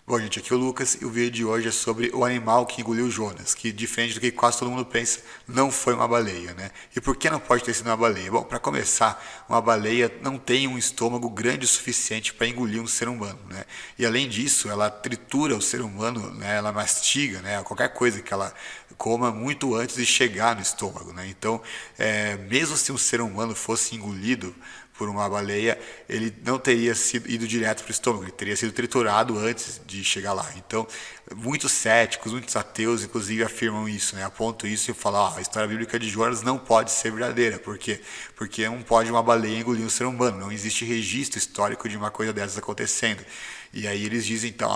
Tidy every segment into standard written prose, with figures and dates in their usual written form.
Bom, gente, aqui é o Lucas e o vídeo de hoje é sobre o animal que engoliu Jonas, que, diferente do que quase todo mundo pensa, não foi uma baleia, né? E por que não pode ter sido uma baleia? Bom, para começar, uma baleia não tem um estômago grande o suficiente para engolir um ser humano, né? E além disso, ela tritura o ser humano, né? Ela mastiga, né? Qualquer coisa que ela coma muito antes de chegar no estômago, né? Então, mesmo se um ser humano fosse engolido por uma baleia, ele não teria ido direto para o estômago, ele teria sido triturado antes de chegar lá. Então, muitos céticos, muitos ateus, inclusive, afirmam isso, né? Apontam isso e falam: a história bíblica de Jonas não pode ser verdadeira. Por quê? Porque não pode uma baleia engolir um ser humano, não existe registro histórico de uma coisa dessas acontecendo. E aí eles dizem, então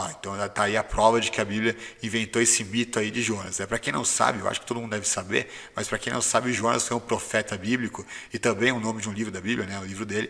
tá aí a prova de que a Bíblia inventou esse mito aí de Jonas. Para quem não sabe, eu acho que todo mundo deve saber, mas para quem não sabe, Jonas foi um profeta bíblico e também o nome de um livro da Bíblia, né, o livro dele,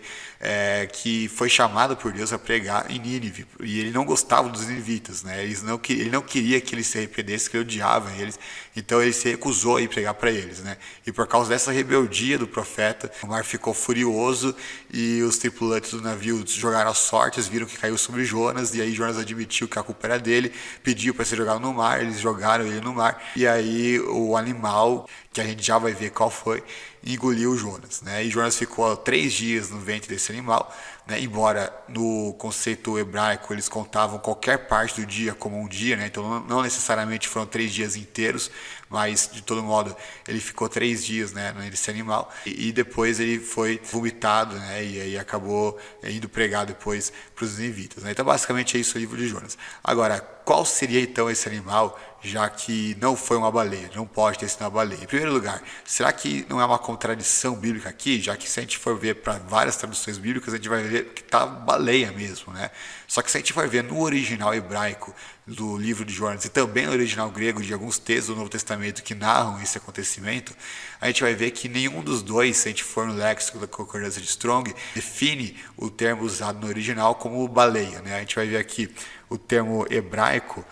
que foi chamado por Deus a pregar em Nínive. E ele não gostava dos ninivitas, né? Ele não queria que eles se arrependessem, que ele odiava eles. Então ele se recusou a ir pregar para eles, né? E por causa dessa rebeldia do profeta, o mar ficou furioso e os tripulantes do navio jogaram as sortes, viram que caiu sobre Jonas. E aí Jonas admitiu que a culpa era dele, pediu para ser jogado no mar, eles jogaram ele no mar, e aí o animal, que a gente já vai ver qual foi, engoliu Jonas, né? E Jonas ficou 3 dias no ventre desse animal, né? Embora no conceito hebraico eles contavam qualquer parte do dia como um dia, né? Então não necessariamente foram 3 dias inteiros, mas de todo modo ele ficou 3 dias, né, nesse animal, e depois ele foi vomitado, né? E aí acabou indo pregar depois para os ninivitas, né? Então basicamente é isso o livro de Jonas. Agora, qual seria então esse animal, já que não foi uma baleia, não pode ter sido uma baleia? Em primeiro lugar, será que não é uma contradição bíblica aqui, já que se a gente for ver para várias traduções bíblicas, a gente vai ver que tá baleia mesmo, né? Só que se a gente for ver no original hebraico do livro de Jonas e também no original grego de alguns textos do Novo Testamento que narram esse acontecimento, a gente vai ver que nenhum dos dois, se a gente for no léxico da concordância de Strong, define o termo usado no original como baleia, né? A gente vai ver aqui o termo hebraico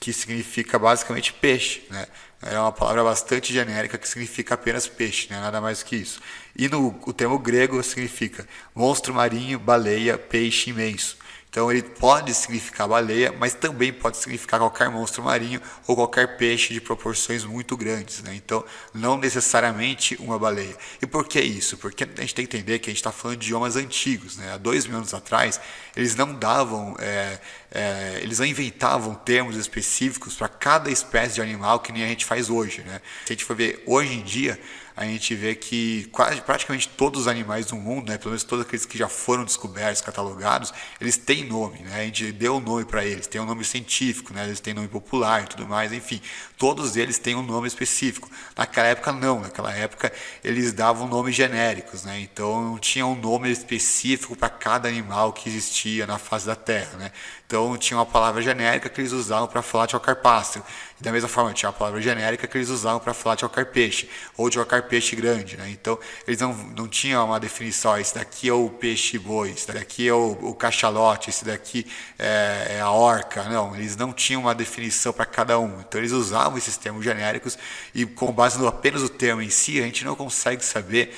que significa basicamente peixe, né? É uma palavra bastante genérica que significa apenas peixe, né? Nada mais que isso. E o termo grego significa monstro marinho, baleia, peixe imenso. Então ele pode significar baleia, mas também pode significar qualquer monstro marinho ou qualquer peixe de proporções muito grandes, né? Então não necessariamente uma baleia. E por que isso? Porque a gente tem que entender que a gente está falando de idiomas antigos, né? Há 2000 anos atrás eles não davam, eles não inventavam termos específicos para cada espécie de animal que nem a gente faz hoje, né? Se a gente for ver hoje em dia, a gente vê que praticamente todos os animais do mundo, né, pelo menos todos aqueles que já foram descobertos, catalogados, eles têm nome, né? A gente deu um nome para eles, tem um nome científico, né? Eles têm nome popular e tudo mais, enfim, todos eles têm um nome específico. Naquela época não, naquela época eles davam nomes genéricos, né? Então não tinha um nome específico para cada animal que existia na face da Terra, né? Então tinha uma palavra genérica que eles usavam para falar de qualquer pássaro. E da mesma forma tinha uma palavra genérica que eles usavam para falar de qualquer peixe, ou de qualquer peixe grande, né? Então eles não tinham uma definição: esse daqui é o peixe boi, esse daqui é o cachalote, esse daqui é a orca. Não, eles não tinham uma definição para cada um. Então eles usavam esses termos genéricos e com base no apenas o termo em si, a gente não consegue saber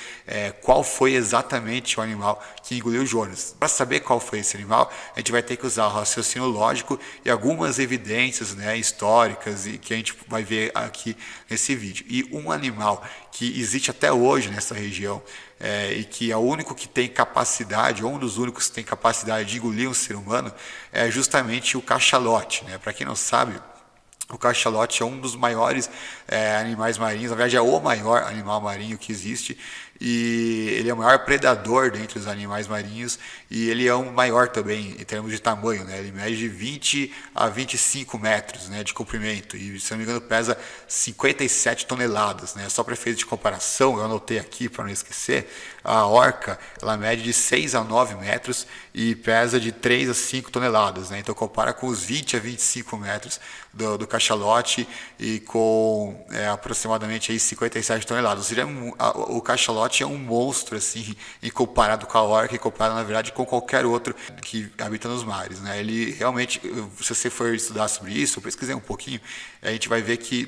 qual foi exatamente o animal que engoliu Jonas. Para saber qual foi esse animal, a gente vai ter que usar o raciocínio lógico e algumas evidências, né, históricas, e que a gente vai ver aqui nesse vídeo. E um animal que existe até hoje nessa região, e que é o único que tem capacidade, ou um dos únicos que tem capacidade de engolir um ser humano, é justamente o cachalote, né? Para quem não sabe, o cachalote é um dos maiores animais marinhos, na verdade é o maior animal marinho que existe, e ele é o maior predador dentre os animais marinhos, e ele é o maior também em termos de tamanho, né? Ele mede de 20 a 25 metros, né, de comprimento, e se não me engano pesa 57 toneladas, né? Só para efeito de comparação, eu anotei aqui para não esquecer, a orca ela mede de 6 a 9 metros e pesa de 3 a 5 toneladas, né? Então compara com os 20 a 25 metros do cachalote e com aproximadamente aí 57 toneladas. Ou seja, o cachalote é um monstro assim, e comparado com a orca, e comparado na verdade com qualquer outro que habita nos mares, né? Ele realmente, se você for estudar sobre isso, eu pesquisei um pouquinho, a gente vai ver que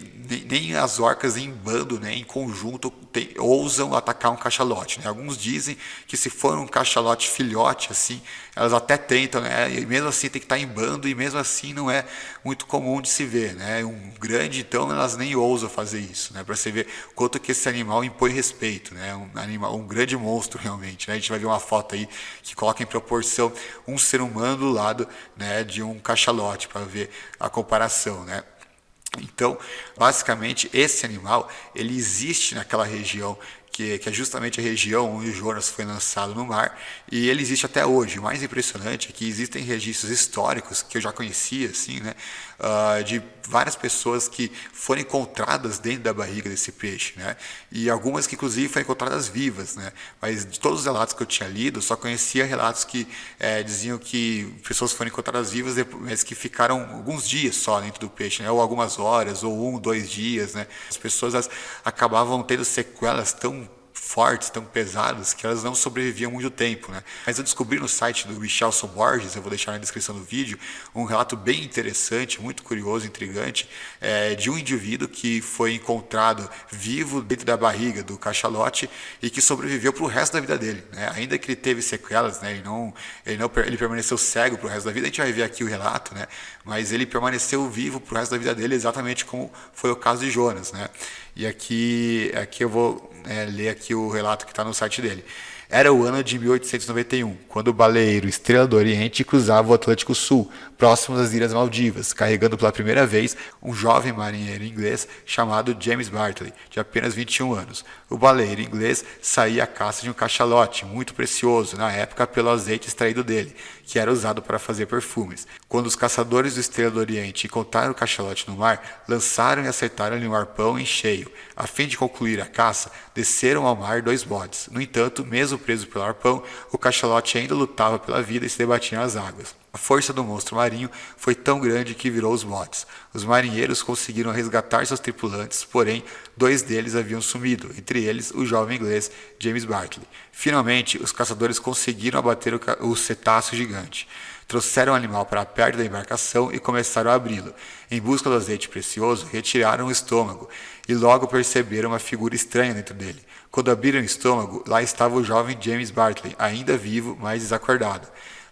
nem as orcas em bando, né, em conjunto, ousam atacar um cachalote, né? Alguns dizem que se for um cachalote filhote assim, elas até tentam, né? E mesmo assim tem que estar em bando, e mesmo assim não é muito comum de se ver, né? Um grande, então, elas nem ousam fazer isso, né? Para você ver quanto que esse animal impõe respeito, né? Um grande monstro realmente, né? A gente vai ver uma foto aí que coloca em proporção um ser humano do lado, né, de um cachalote, para ver a comparação, né? Então, basicamente, esse animal ele existe naquela região que é justamente a região onde o Jonas foi lançado no mar, e ele existe até hoje. O mais impressionante é que existem registros históricos que eu já conhecia, assim, né, de várias pessoas que foram encontradas dentro da barriga desse peixe, né, e algumas que inclusive foram encontradas vivas, né, mas de todos os relatos que eu tinha lido, eu só conhecia relatos que diziam que pessoas foram encontradas vivas, mas que ficaram alguns dias só dentro do peixe, né, ou algumas horas, ou 2 dias, né. As pessoas acabavam tendo sequelas tão fortes, tão pesadas, que elas não sobreviviam muito tempo, né? Mas eu descobri no site do Michelson Borges, eu vou deixar na descrição do vídeo, um relato bem interessante, muito curioso, intrigante, de um indivíduo que foi encontrado vivo dentro da barriga do cachalote e que sobreviveu para o resto da vida dele, né? Ainda que ele teve sequelas, né? Ele permaneceu cego para o resto da vida. A gente vai ver aqui o relato, né? Mas ele permaneceu vivo para o resto da vida dele, exatamente como foi o caso de Jonas, né? E aqui eu vou ler aqui o relato que está no site dele. Era o ano de 1891, quando o baleeiro Estrela do Oriente cruzava o Atlântico Sul, próximo das Ilhas Maldivas, carregando pela primeira vez um jovem marinheiro inglês chamado James Bartley, de apenas 21 anos. O baleeiro inglês saía à caça de um cachalote, muito precioso, na época pelo azeite extraído dele, que era usado para fazer perfumes. Quando os caçadores do Estrela do Oriente encontraram o cachalote no mar, lançaram e acertaram-lhe um arpão em cheio. A fim de concluir a caça, desceram ao mar 2 bodes. No entanto, mesmo preso pelo arpão, o cachalote ainda lutava pela vida e se debatia nas águas. A força do monstro marinho foi tão grande que virou os botes. Os marinheiros conseguiram resgatar seus tripulantes, porém, 2 deles haviam sumido, entre eles o jovem inglês James Bartley. Finalmente, os caçadores conseguiram abater o cetáceo gigante. Trouxeram o animal para perto da embarcação e começaram a abri-lo. Em busca do azeite precioso, retiraram o estômago e logo perceberam uma figura estranha dentro dele. Quando abriram o estômago, lá estava o jovem James Bartley, ainda vivo, mas desacordado.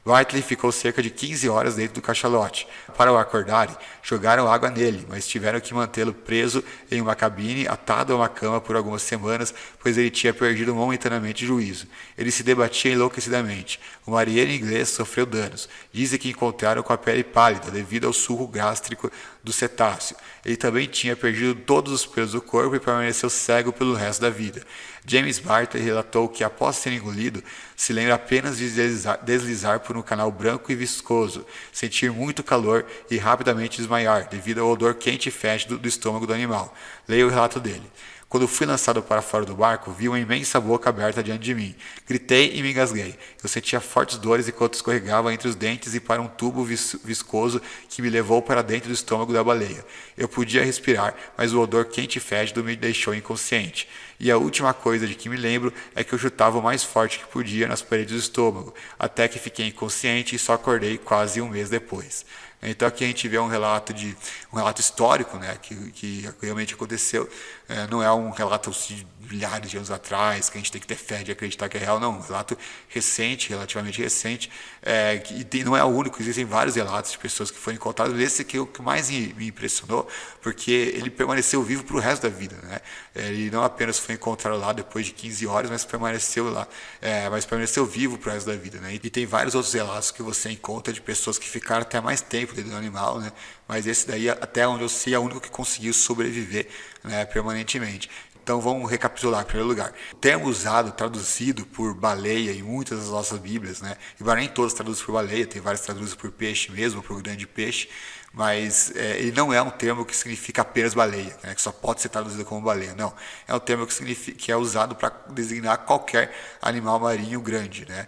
Bartley ficou cerca de 15 horas dentro do cachalote. Para o acordarem, jogaram água nele, mas tiveram que mantê-lo preso em uma cabine, atado a uma cama por algumas semanas, pois ele tinha perdido momentaneamente o juízo. Ele se debatia enlouquecidamente. O marinheiro inglês sofreu danos. Dizem que encontraram com a pele pálida devido ao suco gástrico do cetáceo. Ele também tinha perdido todos os pelos do corpo e permaneceu cego pelo resto da vida. James Bartley relatou que, após ser engolido, se lembra apenas de deslizar por um canal branco e viscoso, sentir muito calor e rapidamente desmaiar, devido ao odor quente e fétido do estômago do animal. Leia o relato dele. Quando fui lançado para fora do barco, vi uma imensa boca aberta diante de mim. Gritei e me engasguei. Eu sentia fortes dores enquanto escorregava entre os dentes e para um tubo viscoso que me levou para dentro do estômago da baleia. Eu podia respirar, mas o odor quente e fétido me deixou inconsciente. E a última coisa de que me lembro é que eu chutava o mais forte que podia nas paredes do estômago, até que fiquei inconsciente e só acordei quase um mês depois. Então aqui a gente vê um relato histórico, né, que realmente aconteceu. Não é um relato de milhares de anos atrás, que a gente tem que ter fé de acreditar que é real, não. Um relato recente, relativamente recente, não é o único, existem vários relatos de pessoas que foram encontradas. Esse aqui é o que mais me impressionou, porque ele permaneceu vivo para o resto da vida, né? Ele não apenas foi encontrado lá depois de 15 horas, mas permaneceu lá, mas permaneceu vivo para o resto da vida, né? E tem vários outros relatos que você encontra de pessoas que ficaram até mais tempo dentro do animal, né? Mas esse daí, até onde eu sei, é o único que conseguiu sobreviver, né, permanentemente. Então vamos recapitular em primeiro lugar. O termo usado, traduzido por baleia em muitas das nossas bíblias, né? Embora nem todos traduzidos por baleia, tem vários traduzidos por peixe mesmo, por grande peixe, mas ele não é um termo que significa apenas baleia, né? Que só pode ser traduzido como baleia, não. É um termo que é usado para designar qualquer animal marinho grande, né?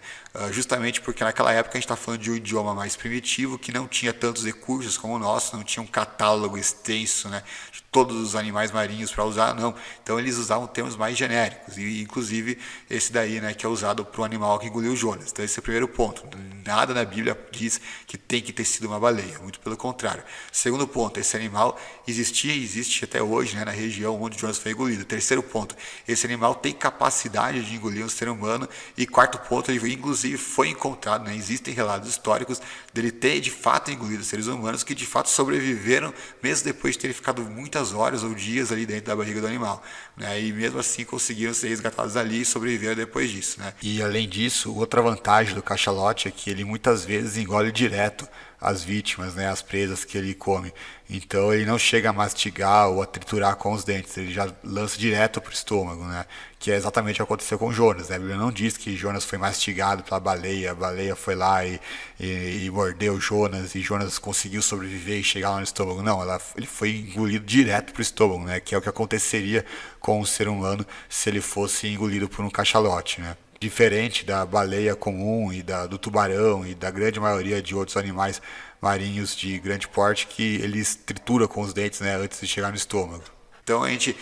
Justamente porque naquela época a gente está falando de um idioma mais primitivo, que não tinha tantos recursos como o nosso, não tinha um catálogo extenso, né, de todos os animais marinhos para usar, não. Então eles usavam termos mais genéricos, e inclusive esse daí, né, que é usado para o animal que engoliu Jonas. Então esse é o primeiro ponto. Nada na Bíblia diz que tem que ter sido uma baleia, muito pelo contrário. lugar. Segundo ponto, esse animal existia e existe até hoje, né, na região onde Jonas foi engolido. Terceiro ponto, esse animal tem capacidade de engolir um ser humano. E quarto ponto, ele inclusive foi encontrado, né, existem relatos históricos dele ter de fato engolido seres humanos que de fato sobreviveram mesmo depois de terem ficado muitas horas ou dias ali dentro da barriga do animal, né, e mesmo assim conseguiram ser resgatados ali e sobreviveram depois disso, né. E além disso, outra vantagem do cachalote é que ele muitas vezes engole direto as vítimas, né, as presas que ele come. Então ele não chega a mastigar ou a triturar com os dentes, ele já lança direto para o estômago, né, que é exatamente o que aconteceu com Jonas, né? A Bíblia não diz que Jonas foi mastigado pela baleia, a baleia foi lá e mordeu Jonas e Jonas conseguiu sobreviver e chegar lá no estômago. Não, ele foi engolido direto para o estômago, né, que é o que aconteceria com um ser humano se ele fosse engolido por um cachalote, né. Diferente da baleia comum e do tubarão e da grande maioria de outros animais marinhos de grande porte que eles trituram com os dentes, né, antes de chegar no estômago. Então a gente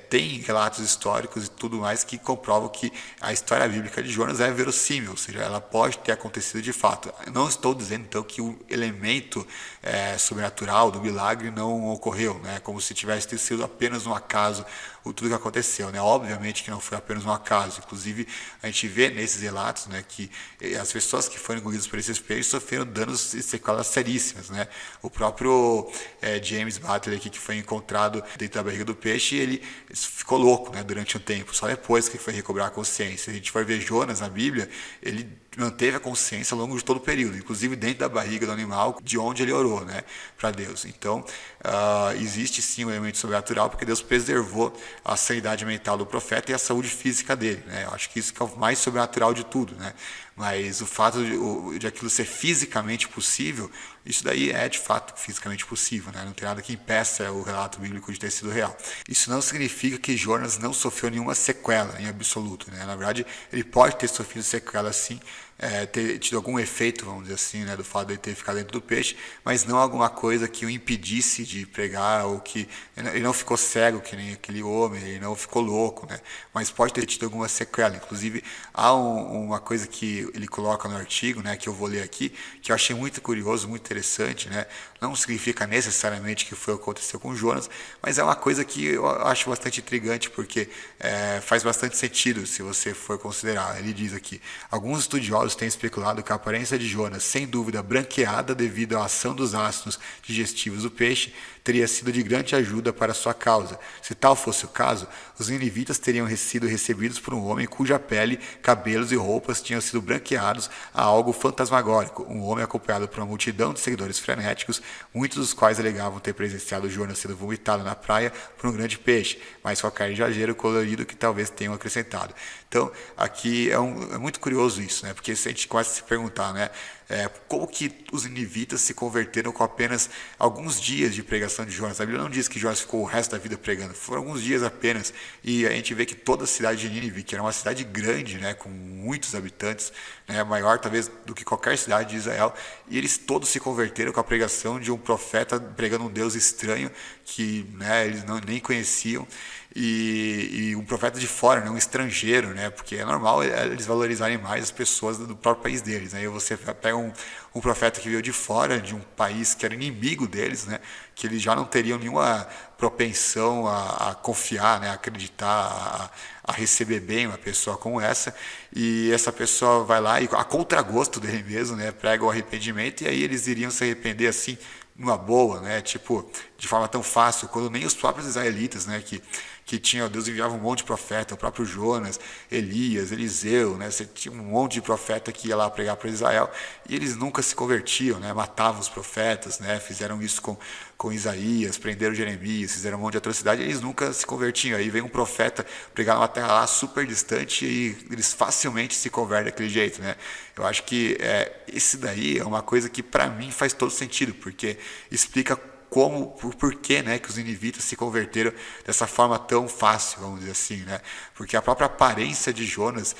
tem relatos históricos e tudo mais que comprovam que a história bíblica de Jonas é verossímil, ou seja, ela pode ter acontecido de fato. Eu não estou dizendo então que o elemento sobrenatural do milagre não ocorreu, né, como se tivesse sido apenas um acaso tudo que aconteceu, né? Obviamente que não foi apenas um acaso. Inclusive a gente vê nesses relatos, né, que as pessoas que foram engolidas por esses peixes sofreram danos e sequelas seríssimas, né? O próprio James Butler aqui, que foi encontrado dentro da barriga do peixe, ele ficou louco, né, durante um tempo, só depois que foi recobrar a consciência. Se a gente for ver Jonas na Bíblia, ele manteve a consciência ao longo de todo o período, inclusive dentro da barriga do animal, de onde ele orou, né, para Deus. Então, existe sim um elemento sobrenatural, porque Deus preservou a sanidade mental do profeta e a saúde física dele, né? Eu acho que isso que é o mais sobrenatural de tudo, né? Mas o fato de aquilo ser fisicamente possível, isso daí é de fato fisicamente possível, né? Não tem nada que impeça o relato bíblico de ter sido real. Isso não significa que Jonas não sofreu nenhuma sequela em absoluto, né? Na verdade, ele pode ter sofrido sequela sim, ter tido algum efeito, vamos dizer assim, né, do fato de ele ter ficado dentro do peixe, mas não alguma coisa que o impedisse de pregar, ou que ele não ficou cego que nem aquele homem, ele não ficou louco, né, mas pode ter tido alguma sequela. Inclusive há uma coisa que ele coloca no artigo, né, que eu vou ler aqui, que eu achei muito curioso, muito interessante, né, não significa necessariamente que foi o que aconteceu com Jonas, mas é uma coisa que eu acho bastante intrigante, porque faz bastante sentido se você for considerar. Ele diz aqui: alguns estudiosos têm especulado que a aparência de Jonas, sem dúvida branqueada devido à ação dos ácidos digestivos do peixe, teria sido de grande ajuda para sua causa. Se tal fosse o caso, os ninivitas teriam sido recebidos por um homem cuja pele, cabelos e roupas tinham sido branqueados a algo fantasmagórico, um homem acompanhado por uma multidão de seguidores frenéticos, muitos dos quais alegavam ter presenciado Jonas sendo vomitado na praia por um grande peixe, mas qualquer exagero colorido que talvez tenham acrescentado. Então, aqui é muito curioso isso, né? Porque se a gente começa a se perguntar, né, como que os ninivitas se converteram com apenas alguns dias de pregação de Jonas? A Bíblia não diz que Jonas ficou o resto da vida pregando, foram alguns dias apenas, e a gente vê que toda a cidade de Nínive, que era uma cidade grande, né, com muitos habitantes, né, maior talvez do que qualquer cidade de Israel, e eles todos se converteram com a pregação de um profeta pregando um Deus estranho que, né, eles nem conheciam, e um profeta de fora, né, um estrangeiro, né, porque é normal eles valorizarem mais as pessoas do próprio país deles, né, e você pega um profeta que veio de fora, de um país que era inimigo deles, né, que eles já não teriam nenhuma propensão a confiar, né, a acreditar, a receber bem uma pessoa como essa, e essa pessoa vai lá e, a contragosto dele mesmo, né, prega o arrependimento, e aí eles iriam se arrepender assim, numa boa, né, tipo, de forma tão fácil, quando nem os próprios israelitas, né, que tinha, Deus enviava um monte de profeta, o próprio Jonas, Elias, Eliseu, né, você tinha um monte de profeta que ia lá pregar para Israel, e eles nunca se convertiam, né, matavam os profetas, né, fizeram isso com Isaías, prenderam Jeremias, fizeram um monte de atrocidade, e eles nunca se convertiam. Aí vem um profeta pregar numa terra lá super distante e eles facilmente se convertem daquele jeito, né. Eu acho que esse daí é uma coisa que para mim faz todo sentido, porque explica por que, né, que os ninivitas se converteram dessa forma tão fácil, vamos dizer assim, né? Porque a própria aparência de Jonas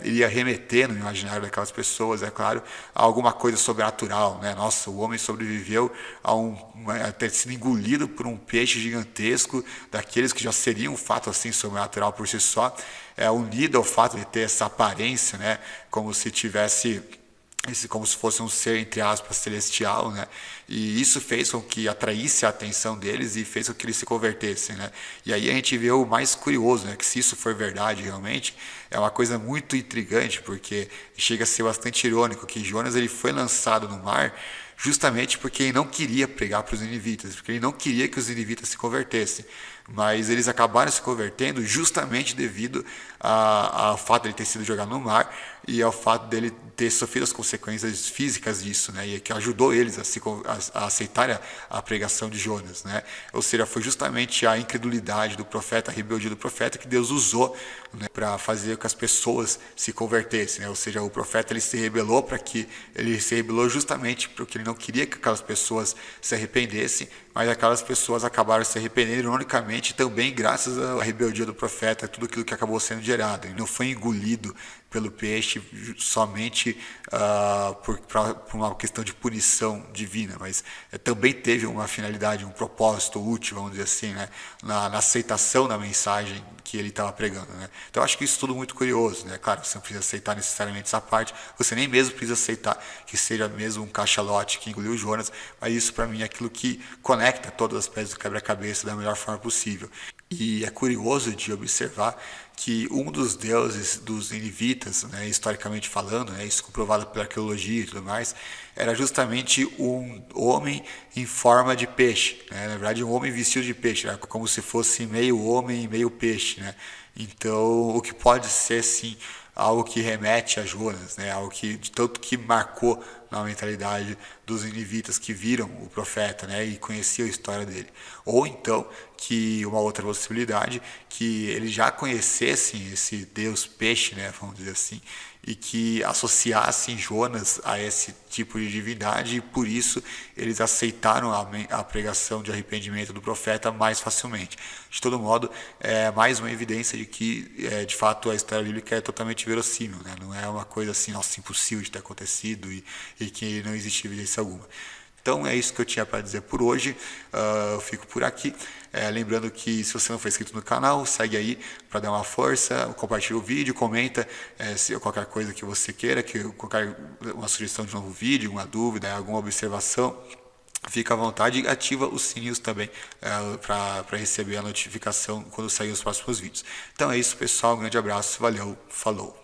iria remeter no imaginário daquelas pessoas, é claro, a alguma coisa sobrenatural, né? Nossa, o homem sobreviveu a ter sido engolido por um peixe gigantesco, daqueles que já seriam um fato assim sobrenatural por si só, unido ao fato de ter essa aparência, né, como se tivesse esse como se fosse um ser, entre aspas, celestial, né? E isso fez com que atraísse a atenção deles e fez com que eles se convertessem, né? E aí a gente vê o mais curioso, né? Que se isso for verdade realmente, é uma coisa muito intrigante, porque chega a ser bastante irônico que Jonas ele foi lançado no mar justamente porque ele não queria pregar para os ninivitas, porque ele não queria que os ninivitas se convertessem. Mas eles acabaram se convertendo justamente devido ao fato de ele ter sido jogado no mar e ao fato dele ter sofrido as consequências físicas disso, né? E que ajudou eles a aceitar a pregação de Jonas, né? Ou seja, foi justamente a incredulidade do profeta, a rebeldia do profeta que Deus usou, né, para fazer com que as pessoas se convertessem, né? Ou seja, o profeta ele se rebelou justamente porque ele não queria que aquelas pessoas se arrependessem, mas aquelas pessoas acabaram se arrependendo ironicamente também graças à rebeldia do profeta, tudo aquilo que acabou sendo gerado. Ele não foi engolido pelo peixe somente por uma questão de punição divina, mas também teve uma finalidade, um propósito útil, vamos dizer assim, né, na aceitação da mensagem que ele estava pregando, né? Então eu acho que isso tudo muito curioso, né? Claro, você não precisa aceitar necessariamente essa parte, você nem mesmo precisa aceitar que seja mesmo um cachalote que engoliu Jonas, mas isso para mim é aquilo que conecta todas as peças do quebra-cabeça da melhor forma possível. E é curioso de observar que um dos deuses dos ninivitas, né, historicamente falando, né, isso comprovado pela arqueologia e tudo mais, era justamente um homem em forma de peixe, né? Na verdade um homem vestido de peixe, era como se fosse meio homem e meio peixe, né? Então o que pode ser sim algo que remete a Jonas, né? Algo que de tanto que marcou na mentalidade dos ninivitas que viram o profeta, né, e conheciam a história dele. Ou então que uma outra possibilidade que eles já conhecessem esse Deus peixe, né, vamos dizer assim, e que associassem Jonas a esse tipo de divindade e por isso eles aceitaram a pregação de arrependimento do profeta mais facilmente. De todo modo, é mais uma evidência de que, de fato, a história bíblica é totalmente verossímil, né? Não é uma coisa assim, nossa, impossível de ter acontecido e que não existe evidência alguma. Então é isso que eu tinha para dizer por hoje. Eu fico por aqui. Lembrando que se você não for inscrito no canal, segue aí para dar uma força, compartilha o vídeo, comenta se qualquer coisa que você queira, qualquer uma sugestão de novo vídeo, uma dúvida, alguma observação. Fica à vontade e ativa os sininhos também para receber a notificação quando sair os próximos vídeos. Então é isso, pessoal. Um grande abraço. Valeu. Falou.